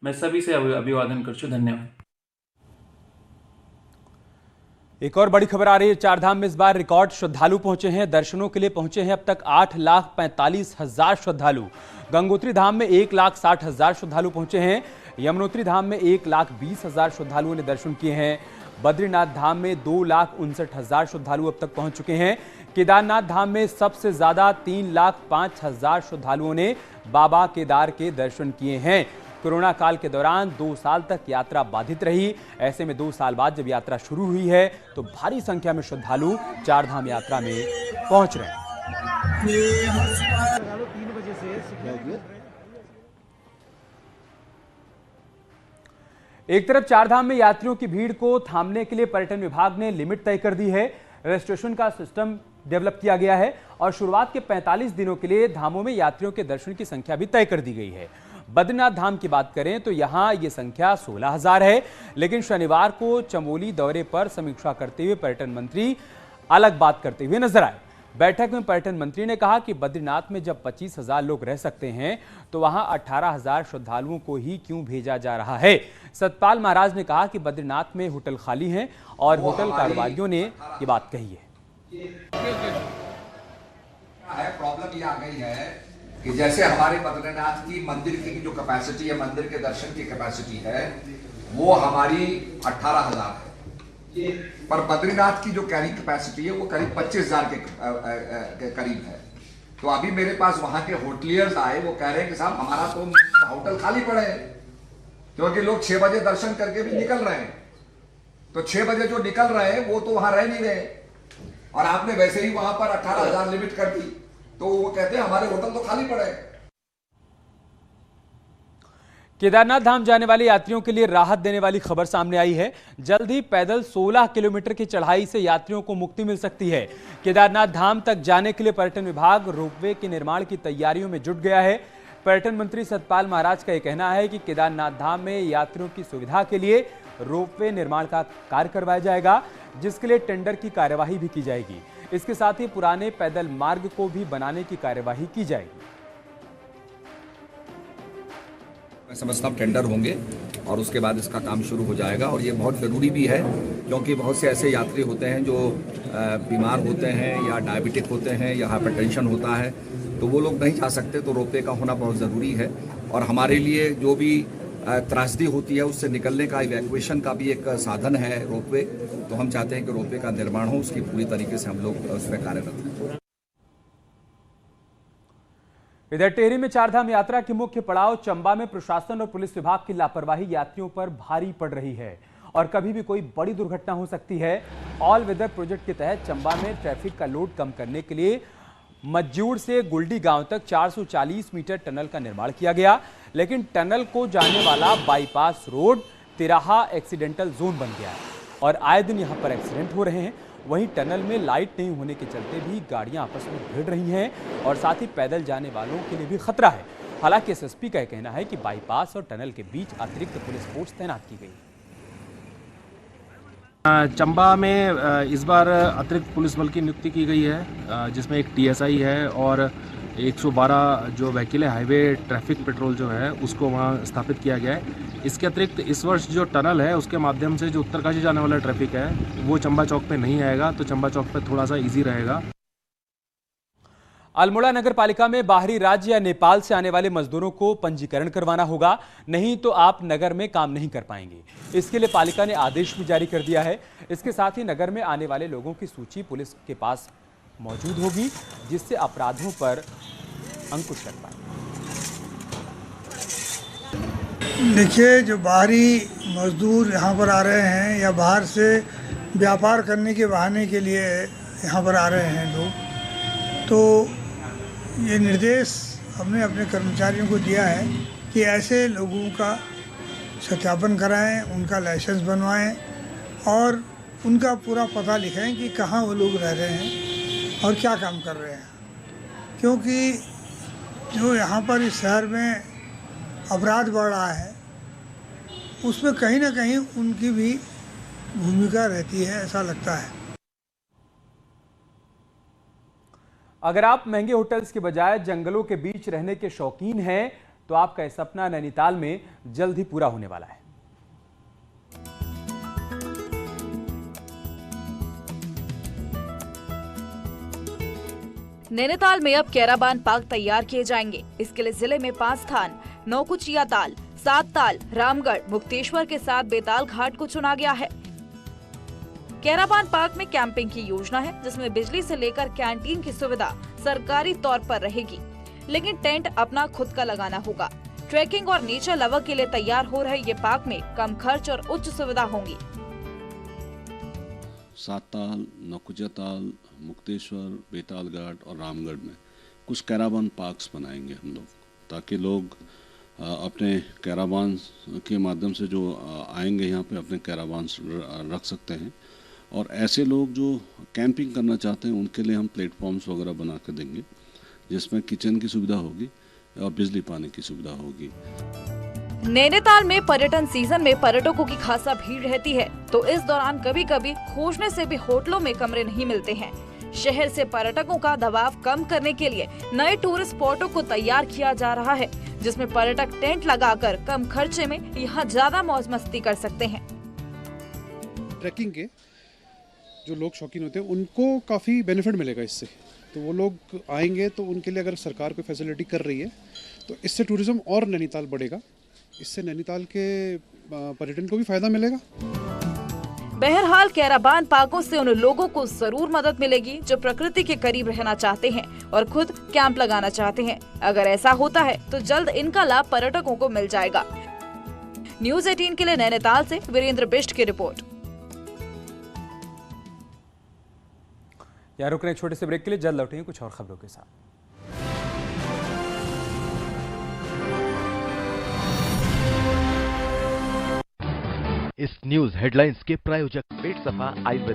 मैं सभी से अभिवादन करछु। धन्यवाद। एक और बड़ी खबर आ रही है। चारधाम में इस बार रिकॉर्ड श्रद्धालु पहुंचे हैं। दर्शनों के लिए पहुंचे हैं अब तक 8,45,000 श्रद्धालु। गंगोत्री धाम में 1,60,000 श्रद्धालु पहुंचे हैं। यमुनोत्री धाम में 1,20,000 श्रद्धालुओं ने दर्शन किए हैं। बद्रीनाथ धाम में 2,59,000 श्रद्धालु अब तक पहुंच चुके हैं। केदारनाथ धाम में सबसे ज्यादा 3,05,000 श्रद्धालुओं ने बाबा केदार के दर्शन किए हैं। कोरोना काल के दौरान 2 साल तक यात्रा बाधित रही। ऐसे में 2 साल बाद जब यात्रा शुरू हुई है तो भारी संख्या में श्रद्धालु चारधाम यात्रा में पहुंच रहे हैं। एक तरफ चारधाम में यात्रियों की भीड़ को थामने के लिए पर्यटन विभाग ने लिमिट तय कर दी है। रजिस्ट्रेशन का सिस्टम डेवलप किया गया है और शुरुआत के 45 दिनों के लिए धामों में यात्रियों के दर्शन की संख्या भी तय कर दी गई है। बद्रीनाथ धाम की बात करें तो यहां यह संख्या 16,000 है, लेकिन शनिवार को चमोली दौरे पर समीक्षा करते हुए पर्यटन मंत्री अलग बात करते हुए नजर आए। बैठक में पर्यटन मंत्री ने कहा कि बद्रीनाथ में जब 25,000 लोग रह सकते हैं तो वहां 18,000 श्रद्धालुओं को ही क्यों भेजा जा रहा है। सतपाल महाराज ने कहा कि बद्रीनाथ में होटल खाली हैं और होटल कारोबारियों ने ये बात कही है। प्रॉब्लम ये आ गई है कि जैसे हमारे बद्रीनाथ की मंदिर की जो कैपेसिटी है, मंदिर के दर्शन की कैपेसिटी है, वो हमारी 18,000 है, पर बद्रीनाथ की जो कैरिंग कैपेसिटी है वो करीब 25,000 के करीब है। तो अभी मेरे पास वहां के होटलियर्स आए, वो कह रहे हैं कि साहब हमारा तो होटल खाली पड़े हैं, क्योंकि लोग 6 बजे दर्शन करके भी निकल रहे हैं। तो 6 बजे जो निकल रहे हैं वो तो वहां रह नहीं रहे, और आपने वैसे ही वहां पर 18,000 लिमिट कर दी, तो वो कहते हैं हमारे होटल तो खाली पड़े। केदारनाथ धाम जाने वाले यात्रियों के लिए राहत देने वाली खबर सामने आई है। जल्द ही पैदल 16 किलोमीटर की चढ़ाई से यात्रियों को मुक्ति मिल सकती है। केदारनाथ धाम तक जाने के लिए पर्यटन विभाग रोपवे के निर्माण की तैयारियों में जुट गया है। पर्यटन मंत्री सतपाल महाराज का यह कहना है कि केदारनाथ धाम में यात्रियों की सुविधा के लिए रोपवे निर्माण का कार्य करवाया जाएगा, जिसके लिए टेंडर की कार्यवाही भी की जाएगी। इसके साथ ही पुराने पैदल मार्ग को भी बनाने की कार्यवाही की जाएगी। मैं समझता हूँ टेंडर होंगे और उसके बाद इसका काम शुरू हो जाएगा, और ये बहुत ज़रूरी भी है, क्योंकि बहुत से ऐसे यात्री होते हैं जो बीमार होते हैं या डायबिटिक होते हैं या हाइपरटेंशन होता है, तो वो लोग नहीं जा सकते, तो रोपवे का होना बहुत ज़रूरी है। और हमारे लिए जो भी त्रासदी होती है उससे निकलने का, इवैक्यूएशन का भी एक साधन है रोपवे, तो हम चाहते हैं कि रोपवे का निर्माण हो, उसकी पूरी तरीके से हम लोग उस पर कार्यरत हैं। इधर टेहरी में चारधाम यात्रा की मुख्य पड़ाव चंबा में प्रशासन और पुलिस विभाग की लापरवाही यात्रियों पर भारी पड़ रही है और कभी भी कोई बड़ी दुर्घटना हो सकती है। ऑल वेदर प्रोजेक्ट के तहत चंबा में ट्रैफिक का लोड कम करने के लिए मज्जूड़ से गुलडी गांव तक 440 मीटर टनल का निर्माण किया गया, लेकिन टनल को जाने वाला बाईपास रोड तिराहा एक्सीडेंटल जोन बन गया है और आए दिन यहां पर एक्सीडेंट हो रहे हैं। वहीं टनल में लाइट नहीं होने के चलते भी गाड़ियां आपस में भिड़ रही हैं और साथ ही पैदल जाने वालों के लिए भी खतरा है। हालांकि एसएसपी का कहना है कि बाईपास और टनल के बीच अतिरिक्त पुलिस फोर्स तैनात की गई। चंबा में इस बार अतिरिक्त पुलिस बल की नियुक्ति की गई है, जिसमें एक टीएसआई है और 112 जो व्हीकल है हाईवे ट्रैफिक पेट्रोल जो है उसको वहाँ स्थापित किया गया है। इसके अतिरिक्त इस वर्ष जो टनल है उसके माध्यम से जो उत्तरकाशी जाने वाला ट्रैफिक है वो चंबा चौक पे नहीं आएगा, तो चंबा चौक पे थोड़ा सा इजी रहेगा। अल्मोड़ा नगर पालिका में बाहरी राज्य या नेपाल से आने वाले मजदूरों को पंजीकरण करवाना होगा, नहीं तो आप नगर में काम नहीं कर पाएंगे। इसके लिए पालिका ने आदेश भी जारी कर दिया है। इसके साथ ही नगर में आने वाले लोगों की सूची पुलिस के पास मौजूद होगी, जिससे अपराधों पर अंकुश लग पाए। देखिए, जो बाहरी मजदूर यहाँ पर आ रहे हैं या बाहर से व्यापार करने के बहाने के लिए यहाँ पर आ रहे हैं लोग, तो ये निर्देश हमने अपने कर्मचारियों को दिया है कि ऐसे लोगों का सत्यापन कराएं, उनका लाइसेंस बनवाएं और उनका पूरा पता लिखें कि कहाँ वो लोग रह रहे हैं और क्या काम कर रहे हैं। क्योंकि जो यहाँ पर इस शहर में अपराध बढ़ रहा है उसमें कहीं ना कहीं उनकी भी भूमिका रहती है, ऐसा लगता है। अगर आप महंगे होटल्स के बजाय जंगलों के बीच रहने के शौकीन हैं तो आपका यह सपना नैनीताल में जल्द ही पूरा होने वाला है। नैनीताल में अब कैराबान पार्क तैयार किए जाएंगे। इसके लिए जिले में 5 स्थान नौकुचिया ताल, 7 ताल, रामगढ़, मुक्तेश्वर के साथ बेताल घाट को चुना गया है। कैराबान पार्क में कैंपिंग की योजना है, जिसमें बिजली से लेकर कैंटीन की सुविधा सरकारी तौर पर रहेगी, लेकिन टेंट अपना खुद का लगाना होगा। ट्रैकिंग और नेचर लवर के लिए तैयार हो रहे ये पार्क में कम खर्च और उच्च सुविधा होंगी। 7 ताल, नौकुचिया ताल, मुक्तेश्वर, बेताल घाट और रामगढ़ में कुछ कैराबान पार्क्स बनाएंगे हम लोग, ताकि लोग अपने कैराबान के माध्यम से जो आएंगे यहाँ पे अपने कैराबान रख सकते हैं। और ऐसे लोग जो कैंपिंग करना चाहते हैं उनके लिए हम प्लेटफॉर्म्स वगैरह बना कर देंगे, जिसमें किचन की सुविधा होगी और बिजली पानी की सुविधा होगी। नैनीताल में पर्यटन सीजन में पर्यटकों की खासा भीड़ रहती है, तो इस दौरान कभी कभी खोजने से भी होटलों में कमरे नहीं मिलते हैं। शहर से पर्यटकों का दबाव कम करने के लिए नए टूरिस्ट स्पॉटों को तैयार किया जा रहा है, जिसमें पर्यटक टेंट लगाकर कम खर्चे में यहाँ ज्यादा मौज मस्ती कर सकते हैं। ट्रैकिंग के जो लोग शौकीन होते हैं उनको काफ़ी बेनिफिट मिलेगा इससे, तो वो लोग आएंगे तो उनके लिए अगर सरकार कोई फैसिलिटी कर रही है तो इससे टूरिज्म और नैनीताल बढ़ेगा, इससे नैनीताल के पर्यटन को भी फायदा मिलेगा। बहरहाल कैराबान पार्कों से उन लोगों को जरूर मदद मिलेगी जो प्रकृति के करीब रहना चाहते हैं और खुद कैंप लगाना चाहते हैं। अगर ऐसा होता है तो जल्द इनका लाभ पर्यटकों को मिल जाएगा। न्यूज़ 18 के लिए नैनीताल से वीरेंद्र बिष्ट की रिपोर्ट। यहाँ रुक रहे हैं छोटे से ब्रेक के लिए, जल्द लौटेंगे कुछ और खबरों के साथ। इस न्यूज हेडलाइंस के प्रायोजक पेट सफा आयुर्वेद